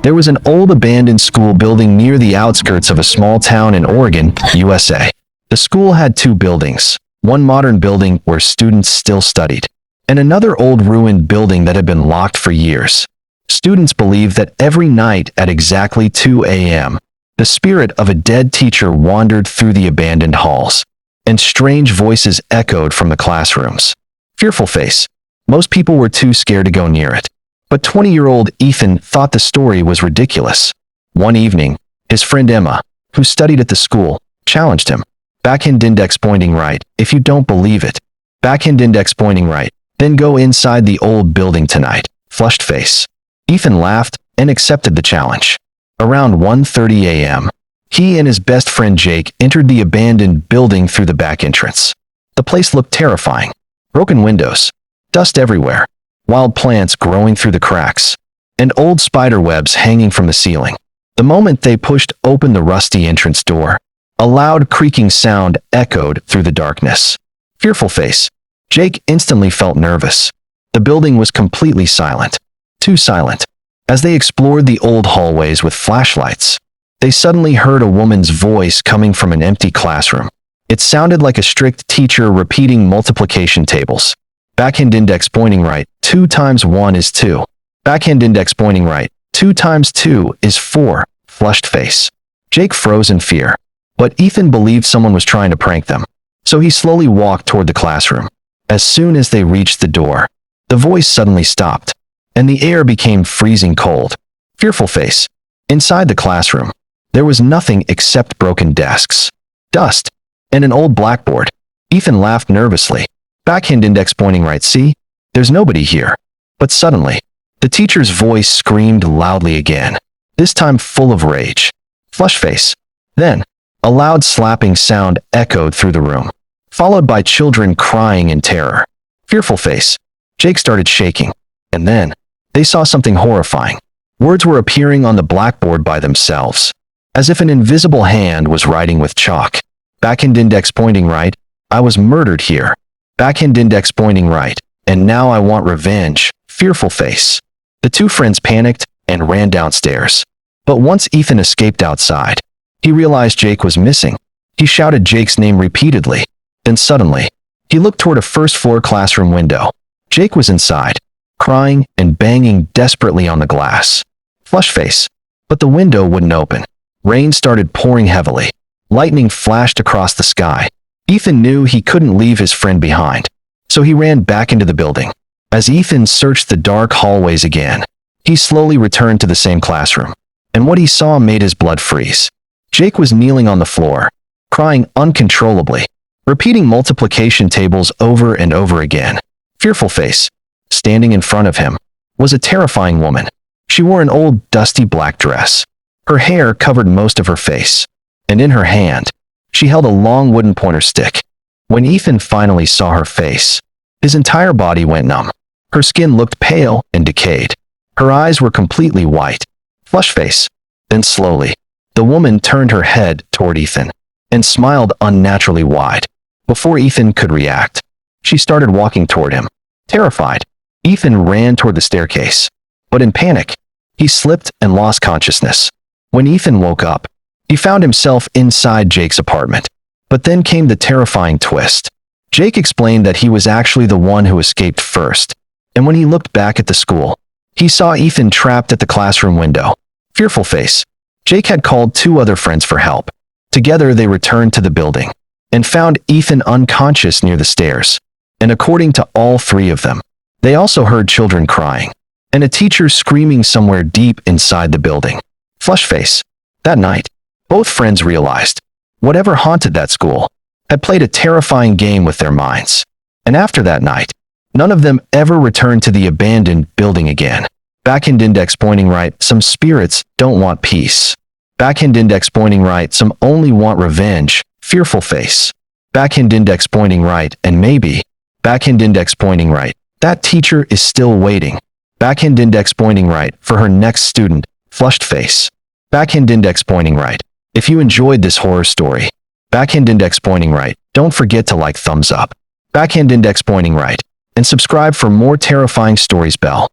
There was an old abandoned school building near the outskirts of a small town in Oregon, USA. The school had two buildings, one modern building where students still studied, and another old ruined building that had been locked for years. Students believed that every night at exactly 2 a.m., the spirit of a dead teacher wandered through the abandoned halls, and strange voices echoed from the classrooms. Fearful face. Most people were too scared to go near it. But 20-year-old Ethan thought the story was ridiculous. One evening, his friend Emma, who studied at the school, challenged him. Backhand index pointing right, if you don't believe it. Backhand index pointing right, then go inside the old building tonight. Flushed face. Ethan laughed and accepted the challenge. Around 1:30 a.m., he and his best friend Jake entered the abandoned building through the back entrance. The place looked terrifying. Broken windows, dust everywhere, wild plants growing through the cracks, and old spider webs hanging from the ceiling. The moment they pushed open the rusty entrance door, a loud creaking sound echoed through the darkness. Fearful face. Jake instantly felt nervous. The building was completely silent. Too silent. As they explored the old hallways with flashlights, they suddenly heard a woman's voice coming from an empty classroom. It sounded like a strict teacher repeating multiplication tables. Backhand index pointing right, 2 times 1 is 2. Backhand index pointing right, 2 times 2 is 4. Flushed face. Jake froze in fear, but Ethan believed someone was trying to prank them, so he slowly walked toward the classroom. As soon as they reached the door, the voice suddenly stopped, and the air became freezing cold. Fearful face. Inside the classroom, there was nothing except broken desks, dust, and an old blackboard. Ethan laughed nervously. Backhand index pointing right, see? There's nobody here. But suddenly, the teacher's voice screamed loudly again, this time full of rage. Flush face. Then, a loud slapping sound echoed through the room, followed by children crying in terror. Fearful face. Jake started shaking, and then, they saw something horrifying. Words were appearing on the blackboard by themselves, as if an invisible hand was writing with chalk. Backhand index pointing right, I was murdered here. Backhand index pointing right, and now I want revenge. Fearful face. The two friends panicked and ran downstairs. But once Ethan escaped outside, he realized Jake was missing. He shouted Jake's name repeatedly. Then suddenly, he looked toward a first-floor classroom window. Jake was inside, crying and banging desperately on the glass. Flush face. But the window wouldn't open. Rain started pouring heavily. Lightning flashed across the sky. Ethan knew he couldn't leave his friend behind, so he ran back into the building. As Ethan searched the dark hallways again, he slowly returned to the same classroom, and what he saw made his blood freeze. Jake was kneeling on the floor, crying uncontrollably, repeating multiplication tables over and over again. Fearful face. Standing in front of him was a terrifying woman. She wore an old, dusty black dress. Her hair covered most of her face, and in her hand, she held a long wooden pointer stick. When Ethan finally saw her face, his entire body went numb. Her skin looked pale and decayed. Her eyes were completely white. Flush face. Then slowly, the woman turned her head toward Ethan and smiled unnaturally wide. Before Ethan could react, she started walking toward him. Terrified, Ethan ran toward the staircase. But in panic, he slipped and lost consciousness. When Ethan woke up, he found himself inside Jake's apartment. But then came the terrifying twist. Jake explained that he was actually the one who escaped first, and when he looked back at the school, he saw Ethan trapped at the classroom window. Fearful face. Jake had called 2 other friends for help. Together they returned to the building, and found Ethan unconscious near the stairs. And according to all 3 of them, they also heard children crying, and a teacher screaming somewhere deep inside the building. Flush face. That night, both friends realized whatever haunted that school had played a terrifying game with their minds. And after that night, none of them ever returned to the abandoned building again. Backhand index pointing right, some spirits don't want peace. Backhand index pointing right, some only want revenge. Fearful face. Backhand index pointing right, and maybe, backhand index pointing right, that teacher is still waiting. Backhand index pointing right for her next student. Flushed face. Backhand index pointing right. If you enjoyed this horror story, backhand index pointing right, don't forget to like, thumbs up, backhand index pointing right, and subscribe for more terrifying stories. Bell.